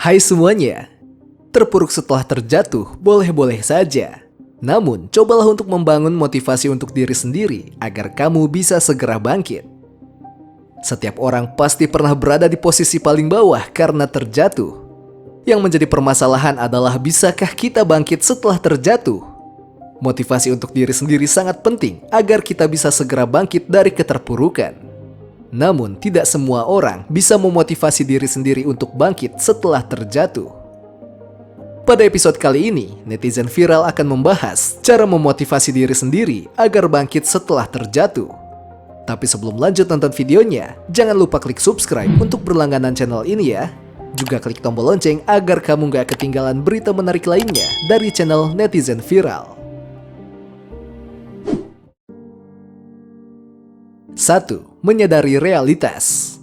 Hai semuanya, terpuruk setelah terjatuh boleh-boleh saja. Namun, cobalah untuk membangun motivasi untuk diri sendiri agar kamu bisa segera bangkit. Setiap orang pasti pernah berada di posisi paling bawah karena terjatuh. Yang menjadi permasalahan adalah bisakah kita bangkit setelah terjatuh? Motivasi untuk diri sendiri sangat penting agar kita bisa segera bangkit dari keterpurukan. Namun, tidak semua orang bisa memotivasi diri sendiri untuk bangkit setelah terjatuh. Pada episode kali ini, netizen viral akan membahas cara memotivasi diri sendiri agar bangkit setelah terjatuh. Tapi sebelum lanjut nonton videonya, jangan lupa klik subscribe untuk berlangganan channel ini ya. Juga klik tombol lonceng agar kamu gak ketinggalan berita menarik lainnya dari channel netizen viral. 1. Menyadari realitas.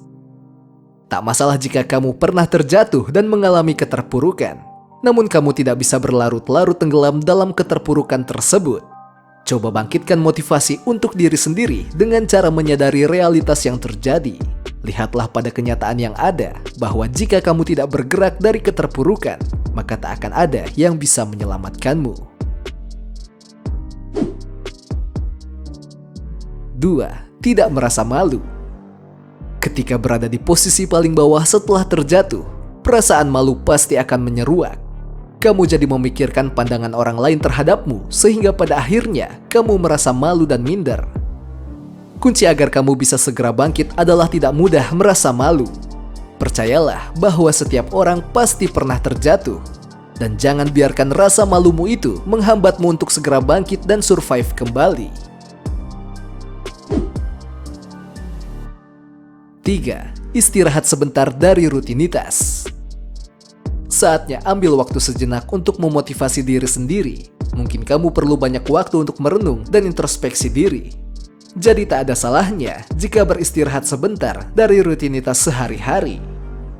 Tak masalah jika kamu pernah terjatuh dan mengalami keterpurukan. Namun kamu tidak bisa berlarut-larut tenggelam dalam keterpurukan tersebut. Coba bangkitkan motivasi untuk diri sendiri dengan cara menyadari realitas yang terjadi. Lihatlah pada kenyataan yang ada bahwa jika kamu tidak bergerak dari keterpurukan, maka tak akan ada yang bisa menyelamatkanmu. 2. Tidak merasa malu. Ketika berada di posisi paling bawah setelah terjatuh, perasaan malu pasti akan menyeruak. Kamu jadi memikirkan pandangan orang lain terhadapmu sehingga pada akhirnya kamu merasa malu dan minder. Kunci agar kamu bisa segera bangkit adalah tidak mudah merasa malu. Percayalah bahwa setiap orang pasti pernah terjatuh. Dan jangan biarkan rasa malumu itu menghambatmu untuk segera bangkit dan survive kembali. 3. Istirahat sebentar dari rutinitas. Saatnya ambil waktu sejenak untuk memotivasi diri sendiri. Mungkin kamu perlu banyak waktu untuk merenung dan introspeksi diri. Jadi tak ada salahnya jika beristirahat sebentar dari rutinitas sehari-hari.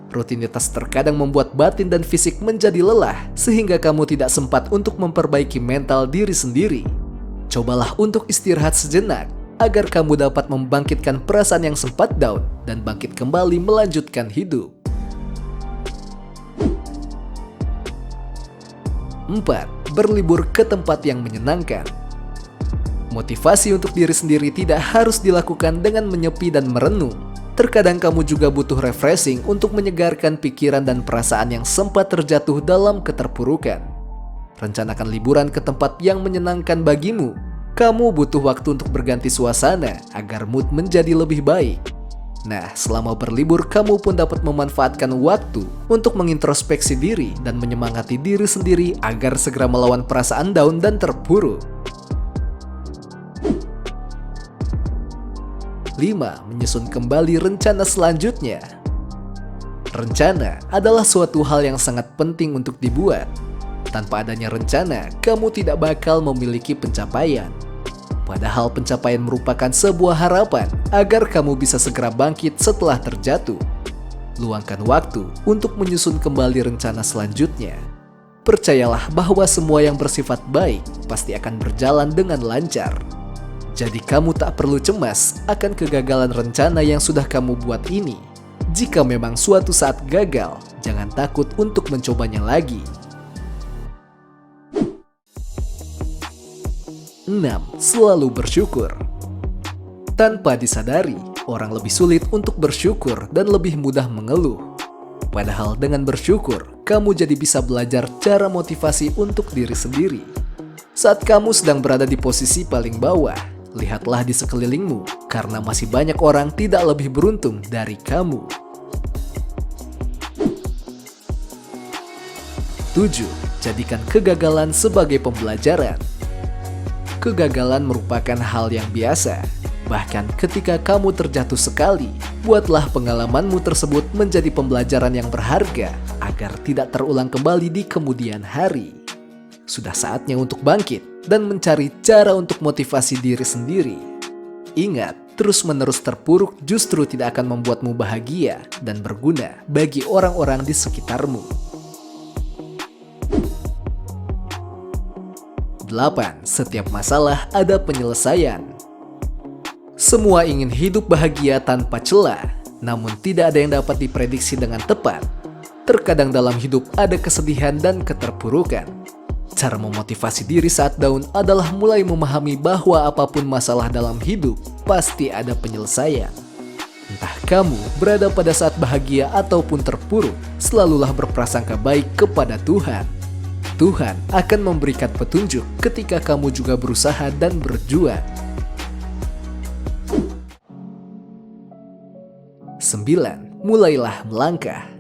Rutinitas terkadang membuat batin dan fisik menjadi lelah sehingga kamu tidak sempat untuk memperbaiki mental diri sendiri. Cobalah untuk istirahat sejenak agar kamu dapat membangkitkan perasaan yang sempat down dan bangkit kembali melanjutkan hidup. 4. Berlibur ke tempat yang menyenangkan. Motivasi untuk diri sendiri tidak harus dilakukan dengan menyepi dan merenung. Terkadang kamu juga butuh refreshing untuk menyegarkan pikiran dan perasaan yang sempat terjatuh dalam keterpurukan. Rencanakan liburan ke tempat yang menyenangkan bagimu. Kamu butuh waktu untuk berganti suasana agar mood menjadi lebih baik. Nah, selama berlibur kamu pun dapat memanfaatkan waktu untuk mengintrospeksi diri dan menyemangati diri sendiri agar segera melawan perasaan down dan terpuruk. 5. Menyusun kembali rencana selanjutnya. Rencana adalah suatu hal yang sangat penting untuk dibuat. Tanpa adanya rencana, kamu tidak bakal memiliki pencapaian. Padahal pencapaian merupakan sebuah harapan agar kamu bisa segera bangkit setelah terjatuh. Luangkan waktu untuk menyusun kembali rencana selanjutnya. Percayalah bahwa semua yang bersifat baik pasti akan berjalan dengan lancar. Jadi kamu tak perlu cemas akan kegagalan rencana yang sudah kamu buat ini. Jika memang suatu saat gagal, jangan takut untuk mencobanya lagi. 6. Selalu bersyukur. Tanpa disadari, orang lebih sulit untuk bersyukur dan lebih mudah mengeluh. Padahal dengan bersyukur, kamu jadi bisa belajar cara motivasi untuk diri sendiri. Saat kamu sedang berada di posisi paling bawah, lihatlah di sekelilingmu karena masih banyak orang tidak lebih beruntung dari kamu. 7. Jadikan kegagalan sebagai pembelajaran. Kegagalan merupakan hal yang biasa. Bahkan ketika kamu terjatuh sekali, buatlah pengalamanmu tersebut menjadi pembelajaran yang berharga agar tidak terulang kembali di kemudian hari. Sudah saatnya untuk bangkit dan mencari cara untuk motivasi diri sendiri. Ingat, terus-menerus terpuruk justru tidak akan membuatmu bahagia dan berguna bagi orang-orang di sekitarmu. 8. Setiap masalah ada penyelesaian. Semua ingin hidup bahagia tanpa celah, namun tidak ada yang dapat diprediksi dengan tepat. Terkadang dalam hidup ada kesedihan dan keterpurukan. Cara memotivasi diri saat down adalah mulai memahami bahwa apapun masalah dalam hidup pasti ada penyelesaian. Entah kamu berada pada saat bahagia ataupun terpuruk, selalulah berprasangka baik kepada Tuhan. Tuhan akan memberikan petunjuk ketika kamu juga berusaha dan berjuang. 9. Mulailah melangkah.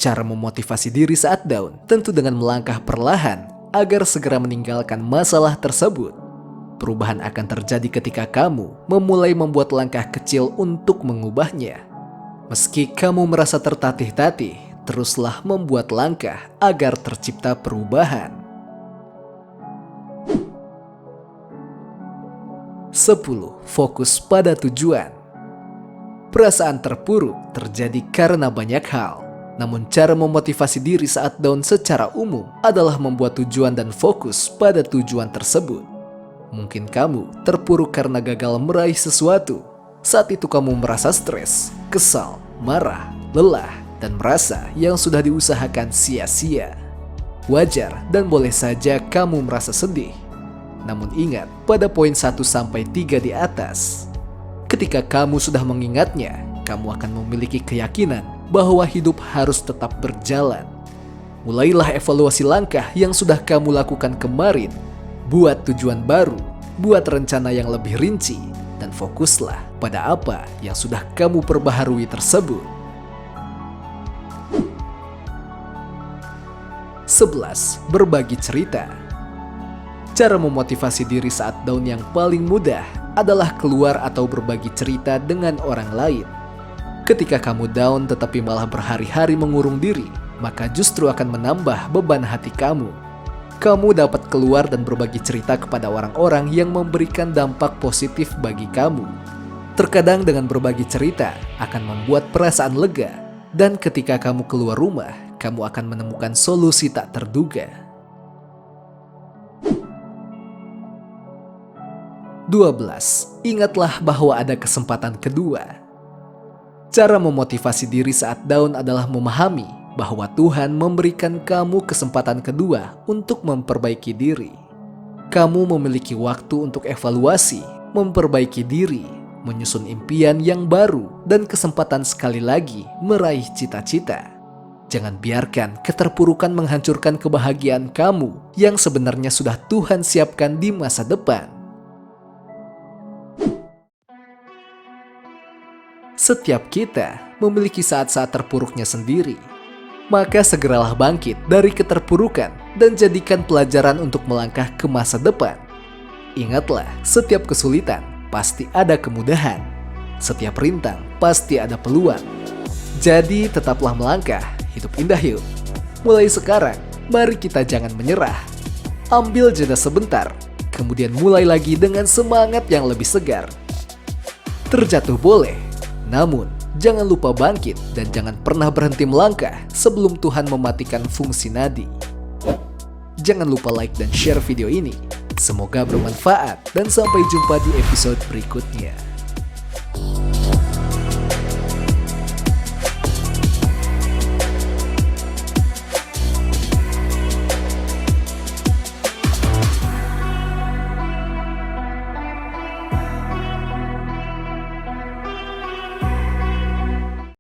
Cara memotivasi diri saat down tentu dengan melangkah perlahan agar segera meninggalkan masalah tersebut. Perubahan akan terjadi ketika kamu memulai membuat langkah kecil untuk mengubahnya. Meski kamu merasa tertatih-tatih, teruslah membuat langkah agar tercipta perubahan. 10. Fokus pada tujuan. Perasaan terpuruk terjadi karena banyak hal. Namun cara memotivasi diri saat down secara umum adalah membuat tujuan dan fokus pada tujuan tersebut. Mungkin kamu terpuruk karena gagal meraih sesuatu. Saat itu kamu merasa stres, kesal, marah, lelah, dan merasa yang sudah diusahakan sia-sia. Wajar dan boleh saja kamu merasa sedih. Namun ingat pada poin 1-3 di atas. Ketika kamu sudah mengingatnya, kamu akan memiliki keyakinan bahwa hidup harus tetap berjalan. Mulailah evaluasi langkah yang sudah kamu lakukan kemarin. Buat tujuan baru, buat rencana yang lebih rinci, dan fokuslah pada apa yang sudah kamu perbaharui tersebut. 11. Berbagi cerita. Cara memotivasi diri saat down yang paling mudah adalah keluar atau berbagi cerita dengan orang lain. Ketika kamu down tetapi malah berhari-hari mengurung diri, maka justru akan menambah beban hati kamu. Kamu dapat keluar dan berbagi cerita kepada orang-orang yang memberikan dampak positif bagi kamu. Terkadang dengan berbagi cerita akan membuat perasaan lega, dan ketika kamu keluar rumah, kamu akan menemukan solusi tak terduga. 12. Ingatlah bahwa ada kesempatan kedua. Cara memotivasi diri saat down adalah memahami bahwa Tuhan memberikan kamu kesempatan kedua untuk memperbaiki diri. Kamu memiliki waktu untuk evaluasi, memperbaiki diri, menyusun impian yang baru, dan kesempatan sekali lagi meraih cita-cita. Jangan biarkan keterpurukan menghancurkan kebahagiaan kamu yang sebenarnya sudah Tuhan siapkan di masa depan. Setiap kita memiliki saat-saat terpuruknya sendiri. Maka segeralah bangkit dari keterpurukan dan jadikan pelajaran untuk melangkah ke masa depan. Ingatlah, setiap kesulitan pasti ada kemudahan. Setiap rintang pasti ada peluang. Jadi tetaplah melangkah, hidup indah yuk. Mulai sekarang, mari kita jangan menyerah. Ambil jeda sebentar, kemudian mulai lagi dengan semangat yang lebih segar. Terjatuh boleh, namun jangan lupa bangkit dan jangan pernah berhenti melangkah sebelum Tuhan mematikan fungsi nadi. Jangan lupa like dan share video ini. Semoga bermanfaat dan sampai jumpa di episode berikutnya.